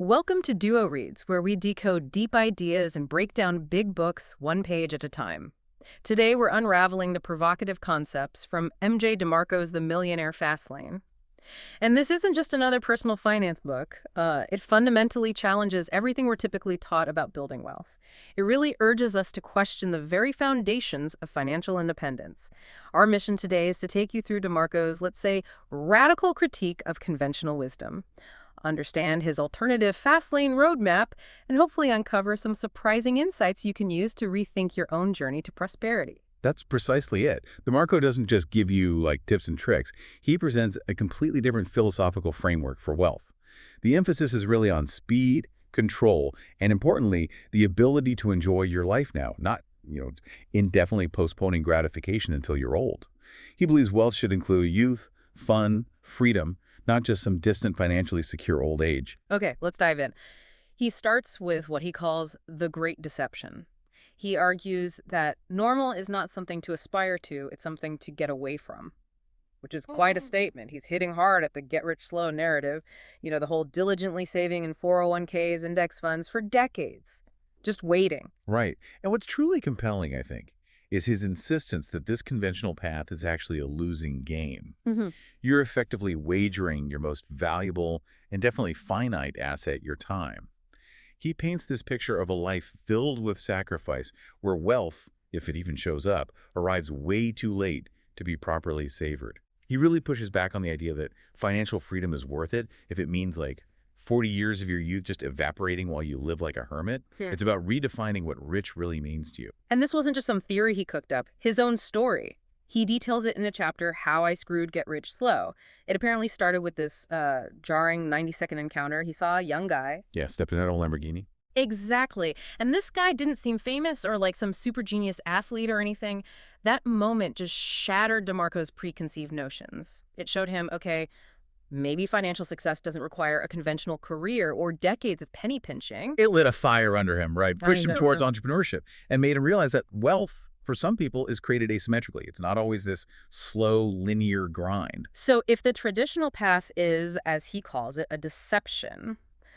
Welcome to Duo Reads, where we decode deep ideas and break down big books one page at a time. Today, we're unraveling the provocative concepts from MJ DeMarco's The Millionaire Fastlane. And this isn't just another personal finance book. It fundamentally challenges everything we're typically taught about building wealth. It really urges us to question the very foundations of financial independence. Our mission today is to take you through DeMarco's, let's say, radical critique of conventional wisdom, understand his alternative fast-lane roadmap, and hopefully uncover some surprising insights you can use to rethink your own journey to prosperity. That's precisely it. DeMarco doesn't just give you tips and tricks. He presents a completely different philosophical framework for wealth. The emphasis is really on speed, control, and importantly, the ability to enjoy your life now, not, indefinitely postponing gratification until you're old. He believes wealth should include youth, fun, freedom, not just some distant financially secure old age. Okay, let's dive in. He starts with what he calls the Great Deception. He argues that normal is not something to aspire to, it's something to get away from, which is quite a statement. He's hitting hard at the get-rich-slow narrative, the whole diligently saving in 401ks, index funds for decades, just waiting. Right. And what's truly compelling, I think, is his insistence that this conventional path is actually a losing game. You're effectively wagering your most valuable and definitely finite asset, your time. He paints this picture of a life filled with sacrifice, where wealth, if it even shows up, arrives way too late to be properly savored. He really pushes back on the idea that financial freedom is worth it if it means 40 years of your youth just evaporating while you live like a hermit. It's about redefining what rich really means to you. And this wasn't just some theory he cooked up, his own story. He details it in a chapter, How I Screwed Get Rich Slow. It apparently started with this jarring 90-second encounter. He saw a young guy. Yeah, stepped in that old Lamborghini. Exactly. And this guy didn't seem famous or like some super genius athlete or anything. That moment just shattered DeMarco's preconceived notions. It showed him, okay, maybe financial success doesn't require a conventional career or decades of penny pinching. It lit a fire under him, right? Pushed him towards entrepreneurship and made him realize that wealth, for some people, is created asymmetrically. It's not always this slow, linear grind. So if the traditional path is, as he calls it, a deception,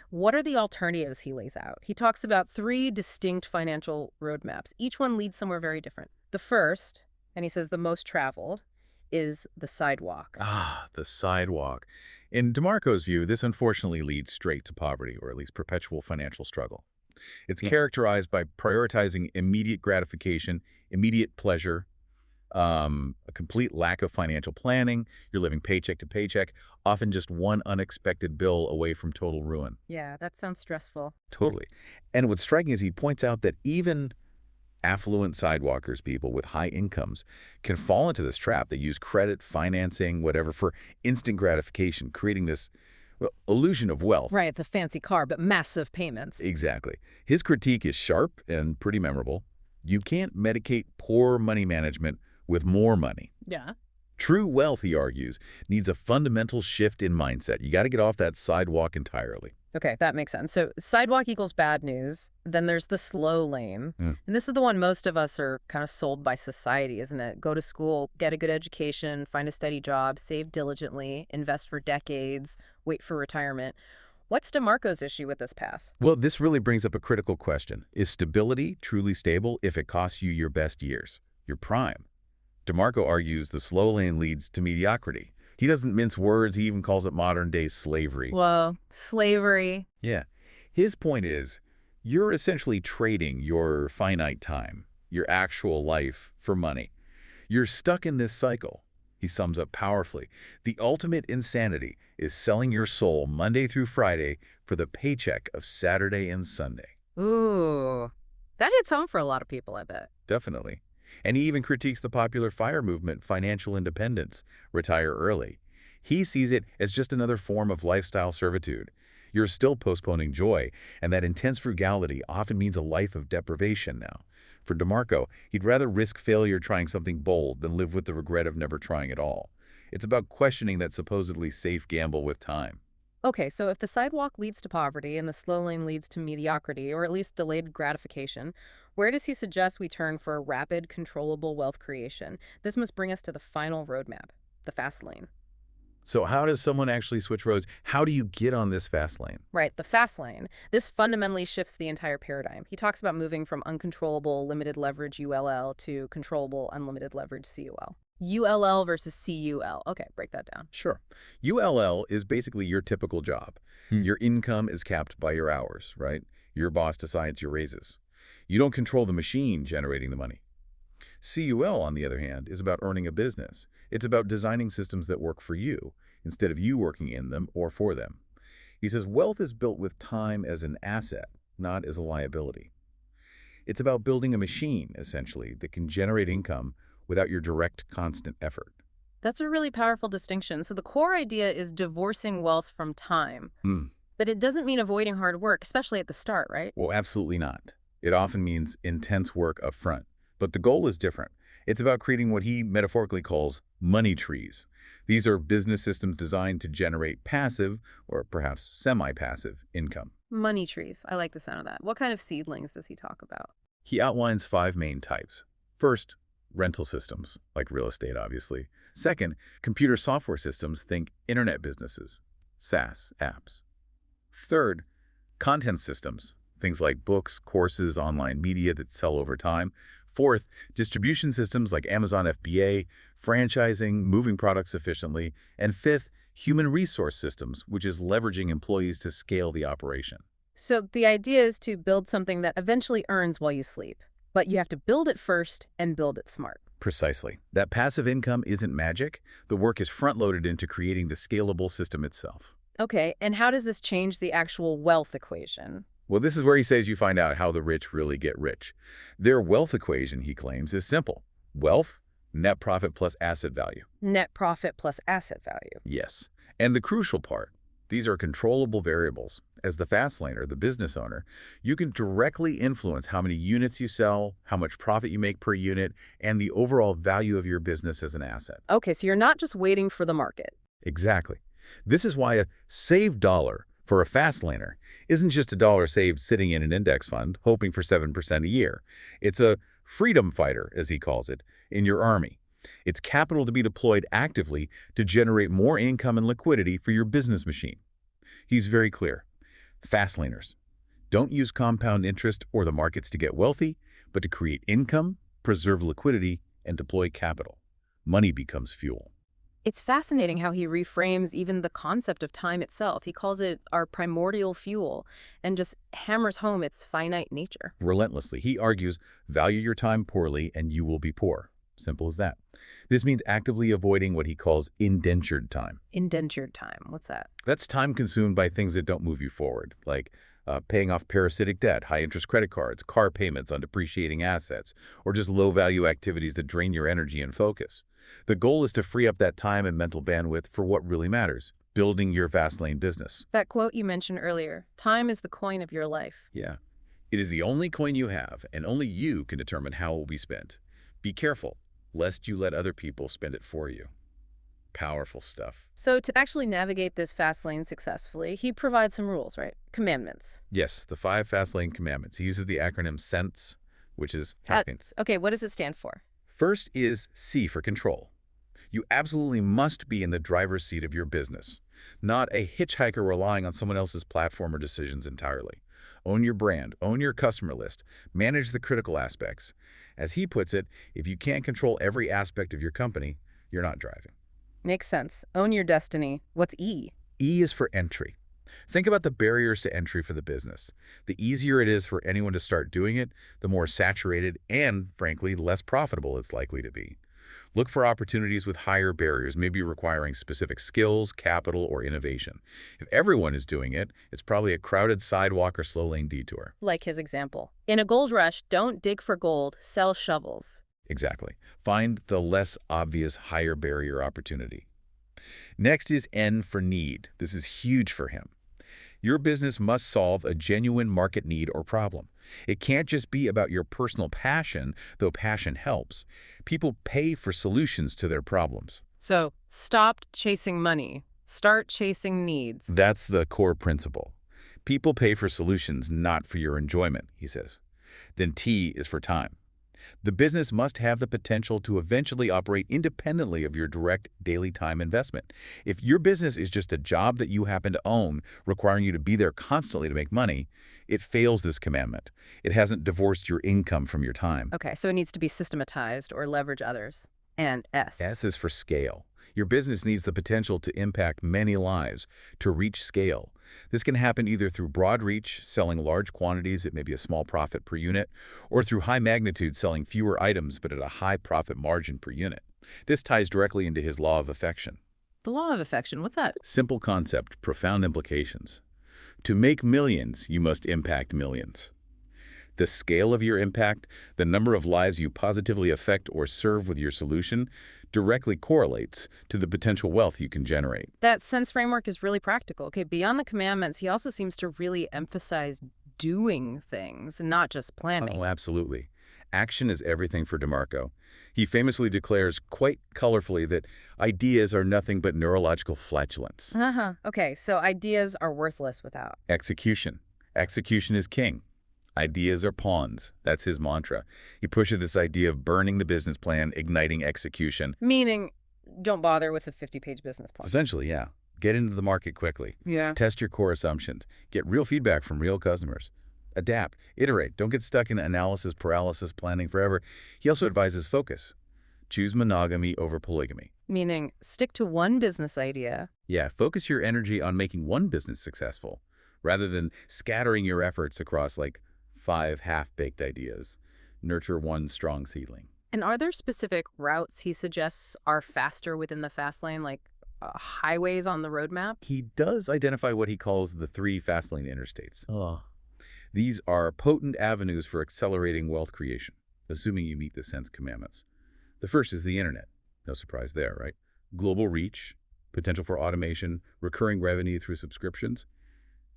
what are the alternatives he lays out? He talks about 3 distinct financial roadmaps. Each one leads somewhere very different. The first, and he says the most traveled, is the sidewalk. Ah, the sidewalk. In DeMarco's view, this unfortunately leads straight to poverty, or at least perpetual financial struggle. It's characterized by prioritizing immediate gratification, immediate pleasure, a complete lack of financial planning. You're living paycheck to paycheck, often just one unexpected bill away from total ruin. Yeah, that sounds stressful. Totally. And what's striking is he points out that even affluent sidewalkers, people with high incomes, can fall into this trap. They use credit, financing, whatever, for instant gratification, creating this illusion of wealth. Right, the fancy car, but massive payments. Exactly. His critique is sharp and pretty memorable. You can't medicate poor money management with more money. Yeah. True wealth, he argues, needs a fundamental shift in mindset. You got to get off that sidewalk entirely. Okay, that makes sense. So sidewalk equals bad news. Then there's the slow lane. And this is the one most of us are kind of sold by society, isn't it? Go to school, get a good education, find a steady job, save diligently, invest for decades, wait for retirement. What's DeMarco's issue with this path? Well, this really brings up a critical question. Is stability truly stable if it costs you your best years, your prime? DeMarco argues the slow lane leads to mediocrity. He doesn't mince words. He even calls it modern-day slavery. Whoa, slavery. Yeah. His point is, you're essentially trading your finite time, your actual life, for money. You're stuck in this cycle. He sums up powerfully. The ultimate insanity is selling your soul Monday through Friday for the paycheck of Saturday and Sunday. Ooh, that hits home for a lot of people, I bet. Definitely. And he even critiques the popular FIRE movement, financial independence, retire early. He sees it as just another form of lifestyle servitude. You're still postponing joy, and that intense frugality often means a life of deprivation now. For DeMarco, he'd rather risk failure trying something bold than live with the regret of never trying at all. It's about questioning that supposedly safe gamble with time. Okay, so if the sidewalk leads to poverty and the slow lane leads to mediocrity, or at least delayed gratification, where does he suggest we turn for rapid, controllable wealth creation? This must bring us to the final roadmap, the fast lane. So how does someone actually switch roads? How do you get on this fast lane? Right, the fast lane. This fundamentally shifts the entire paradigm. He talks about moving from uncontrollable limited leverage ULL to controllable unlimited leverage CUL. ULL versus CUL. Okay, break that down. Sure. ULL is basically your typical job. Your income is capped by your hours, right? Your boss decides your raises. You don't control the machine generating the money. CUL, on the other hand, is about earning a business. It's about designing systems that work for you, instead of you working in them or for them. He says wealth is built with time as an asset, not as a liability. It's about building a machine, essentially, that can generate income without your direct, constant effort. That's a really powerful distinction. So the core idea is divorcing wealth from time. But it doesn't mean avoiding hard work, especially at the start, right? Well, absolutely not. It often means intense work up front. But the goal is different. It's about creating what he metaphorically calls money trees. These are business systems designed to generate passive, or perhaps semi-passive, income. Money trees. I like the sound of that. What kind of seedlings does he talk about? He outlines 5 main types. First, rental systems, like real estate, obviously. Second, computer software systems, think internet businesses, SaaS apps. Third, content systems, things like books, courses, online media that sell over time. Fourth, distribution systems like Amazon FBA, franchising, moving products efficiently. And fifth, human resource systems, which is leveraging employees to scale the operation. So the idea is to build something that eventually earns while you sleep. But you have to build it first and build it smart. Precisely. That passive income isn't magic. The work is front-loaded into creating the scalable system itself. Okay, and how does this change the actual wealth equation? Well, this is where he says you find out how the rich really get rich. Their wealth equation, he claims, is simple. Wealth, net profit plus asset value. Net profit plus asset value. Yes. And the crucial part, these are controllable variables. As the fast laner, the business owner, you can directly influence how many units you sell, how much profit you make per unit, and the overall value of your business as an asset. Okay, so you're not just waiting for the market. Exactly. This is why a saved dollar for a fast laner isn't just a dollar saved sitting in an index fund, hoping for 7% a year. It's a freedom fighter, as he calls it, in your army. It's capital to be deployed actively to generate more income and liquidity for your business machine. He's very clear. Fast laners don't use compound interest or the markets to get wealthy, but to create income, preserve liquidity, and deploy capital. Money becomes fuel. It's fascinating how he reframes even the concept of time itself. He calls it our primordial fuel and just hammers home its finite nature. Relentlessly, he argues, value your time poorly and you will be poor. Simple as that. This means actively avoiding what he calls indentured time. Indentured time. What's that? That's time consumed by things that don't move you forward, like paying off parasitic debt, high-interest credit cards, car payments on depreciating assets, or just low-value activities that drain your energy and focus. The goal is to free up that time and mental bandwidth for what really matters, building your Fastlane business. That quote you mentioned earlier, time is the coin of your life. Yeah. It is the only coin you have, and only you can determine how it will be spent. Be careful, lest you let other people spend it for you. Powerful stuff. So to actually navigate this fast lane successfully, he provides some rules, right? Commandments. Yes, the 5 Fastlane commandments. He uses the acronym SENSE, which is happiness. Okay, what does it stand for? First is C for control. You absolutely must be in the driver's seat of your business, not a hitchhiker relying on someone else's platform or decisions entirely. Own your brand, own your customer list, manage the critical aspects. As he puts it, if you can't control every aspect of your company, you're not driving. Makes sense. Own your destiny. What's E? E is for entry. Think about the barriers to entry for the business. The easier it is for anyone to start doing it, the more saturated and, frankly, less profitable it's likely to be. Look for opportunities with higher barriers, maybe requiring specific skills, capital, or innovation. If everyone is doing it, it's probably a crowded sidewalk or slow-lane detour. Like his example. In a gold rush, don't dig for gold, sell shovels. Exactly. Find the less obvious higher barrier opportunity. Next is N for need. This is huge for him. Your business must solve a genuine market need or problem. It can't just be about your personal passion, though passion helps. People pay for solutions to their problems. So, stop chasing money. Start chasing needs. That's the core principle. People pay for solutions, not for your enjoyment, he says. Then T is for time. The business must have the potential to eventually operate independently of your direct daily time investment. If your business is just a job that you happen to own, requiring you to be there constantly to make money, it fails this commandment. It hasn't divorced your income from your time. Okay, so it needs to be systematized or leverage others. And S S. is for scale. Your business needs the potential to impact many lives, to reach scale. This can happen either through broad reach, selling large quantities at maybe a small profit per unit, or through high magnitude, selling fewer items but at a high profit margin per unit. This ties directly into his law of affection. The law of affection, what's that? Simple concept, profound implications. To make millions, you must impact millions. The scale of your impact, the number of lives you positively affect or serve with your solution, directly correlates to the potential wealth you can generate. That sense framework is really practical. Okay, beyond the commandments, he also seems to really emphasize doing things, not just planning. Oh, absolutely. Action is everything for DeMarco. He famously declares quite colorfully that ideas are nothing but neurological flatulence. Okay, so ideas are worthless without. Execution. Execution is king. Ideas are pawns. That's his mantra. He pushes this idea of burning the business plan, igniting execution. Meaning, don't bother with a 50-page business plan. Essentially, yeah. Get into the market quickly. Yeah. Test your core assumptions. Get real feedback from real customers. Adapt. Iterate. Don't get stuck in analysis paralysis planning forever. He also advises focus. Choose monogamy over polygamy. Meaning, stick to one business idea. Yeah, focus your energy on making one business successful, rather than scattering your efforts across like 5 half-baked ideas. Nurture one strong seedling. And are there specific routes he suggests are faster within the fast lane, like highways on the roadmap? He does identify what he calls the 3 Fastlane interstates. Oh. These are potent avenues for accelerating wealth creation, assuming you meet the sense commandments. The first is the internet. No surprise there, right? Global reach, potential for automation, recurring revenue through subscriptions.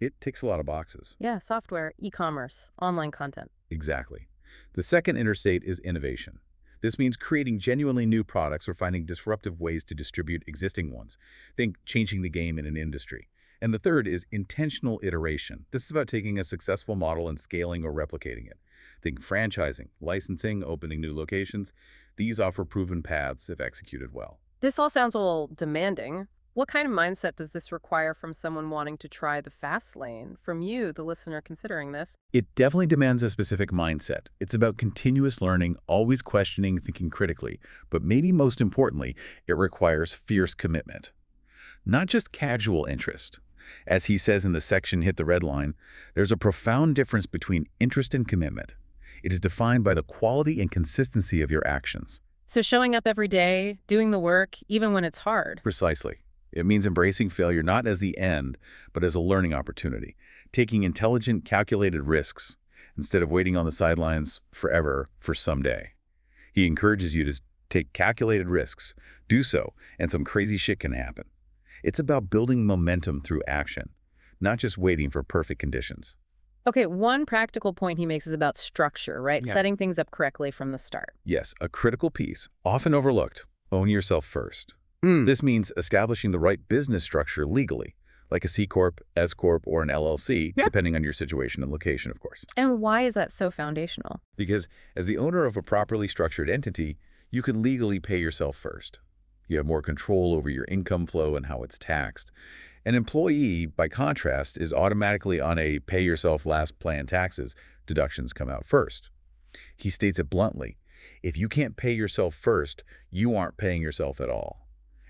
It ticks a lot of boxes. Yeah, software, e-commerce, online content. Exactly. The second interstate is innovation. This means creating genuinely new products or finding disruptive ways to distribute existing ones. Think changing the game in an industry. And the third is intentional iteration. This is about taking a successful model and scaling or replicating it. Think franchising, licensing, opening new locations. These offer proven paths if executed well. This all sounds a little demanding. What kind of mindset does this require from someone wanting to try the fast lane? From you, the listener considering this? It definitely demands a specific mindset. It's about continuous learning, always questioning, thinking critically. But maybe most importantly, it requires fierce commitment. Not just casual interest. As he says in the section Hit the Red Line, there's a profound difference between interest and commitment. It is defined by the quality and consistency of your actions. So showing up every day, doing the work, even when it's hard. Precisely. It means embracing failure not as the end, but as a learning opportunity, taking intelligent, calculated risks instead of waiting on the sidelines forever for someday. He encourages you to take calculated risks, do so, and some crazy shit can happen. It's about building momentum through action, not just waiting for perfect conditions. Okay, one practical point he makes is about structure, right? Yeah. Setting things up correctly from the start. Yes, a critical piece, often overlooked. Own yourself first. This means establishing the right business structure legally, like a C Corp, S Corp, or an LLC, depending on your situation and location, of course. And why is that so foundational? Because as the owner of a properly structured entity, you can legally pay yourself first. You have more control over your income flow and how it's taxed. An employee, by contrast, is automatically on a pay-yourself-last-plan taxes. Deductions come out first. He states it bluntly. If you can't pay yourself first, you aren't paying yourself at all.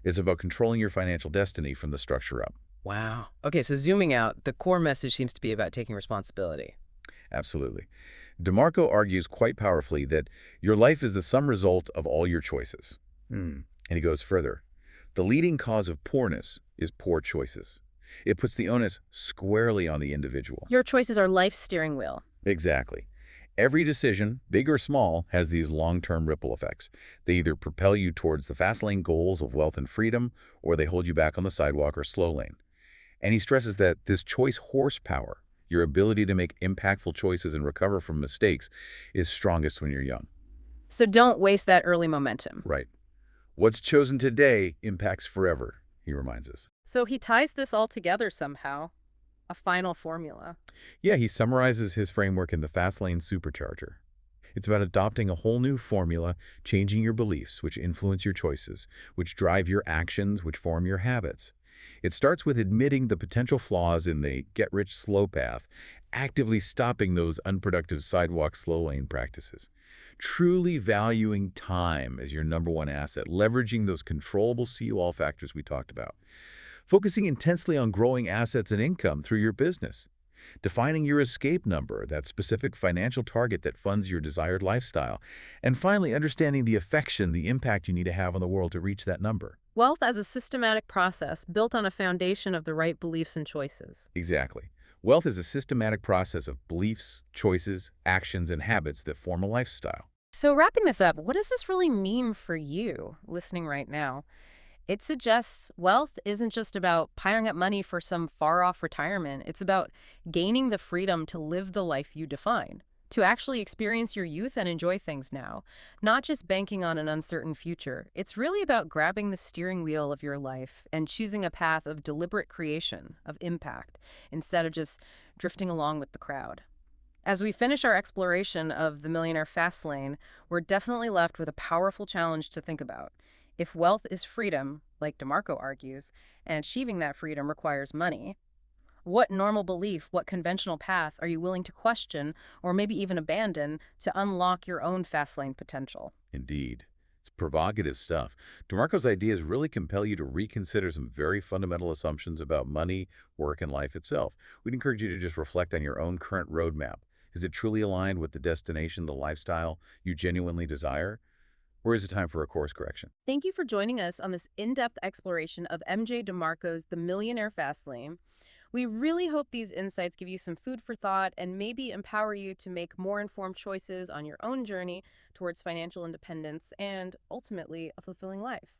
It's about controlling your financial destiny from the structure up. Wow. Okay, so zooming out, the core message seems to be about taking responsibility. Absolutely. DeMarco argues quite powerfully that your life is the sum result of all your choices. And he goes further. The leading cause of poorness is poor choices. It puts the onus squarely on the individual. Your choices are life's steering wheel. Exactly. Every decision, big or small, has these long-term ripple effects. They either propel you towards the fast lane goals of wealth and freedom, or they hold you back on the sidewalk or slow lane. And he stresses that this choice horsepower, your ability to make impactful choices and recover from mistakes, is strongest when you're young. So don't waste that early momentum. Right. What's chosen today impacts forever, he reminds us. So he ties this all together somehow. A final formula. Yeah, he summarizes his framework in the Fastlane Supercharger. It's about adopting a whole new formula, changing your beliefs, which influence your choices, which drive your actions, which form your habits. It starts with admitting the potential flaws in the get-rich-slow path, actively stopping those unproductive sidewalk slow lane practices, truly valuing time as your number one asset, leveraging those controllable see-you-all factors we talked about, focusing intensely on growing assets and income through your business, defining your escape number, that specific financial target that funds your desired lifestyle, and finally understanding the affection, the impact you need to have on the world to reach that number. Wealth as a systematic process built on a foundation of the right beliefs and choices. Exactly. Wealth is a systematic process of beliefs, choices, actions, and habits that form a lifestyle. So wrapping this up, what does this really mean for you listening right now? It suggests wealth isn't just about piling up money for some far-off retirement. It's about gaining the freedom to live the life you define, to actually experience your youth and enjoy things now, not just banking on an uncertain future. It's really about grabbing the steering wheel of your life and choosing a path of deliberate creation, of impact, instead of just drifting along with the crowd. As we finish our exploration of the Millionaire Fastlane, we're definitely left with a powerful challenge to think about. If wealth is freedom, like DeMarco argues, and achieving that freedom requires money, what normal belief, what conventional path are you willing to question or maybe even abandon to unlock your own fastlane potential? Indeed. It's provocative stuff. DeMarco's ideas really compel you to reconsider some very fundamental assumptions about money, work, and life itself. We'd encourage you to just reflect on your own current roadmap. Is it truly aligned with the destination, the lifestyle you genuinely desire? Or is it time for a course correction? Thank you for joining us on this in-depth exploration of MJ DeMarco's The Millionaire Fastlane. We really hope these insights give you some food for thought and maybe empower you to make more informed choices on your own journey towards financial independence and, ultimately, a fulfilling life.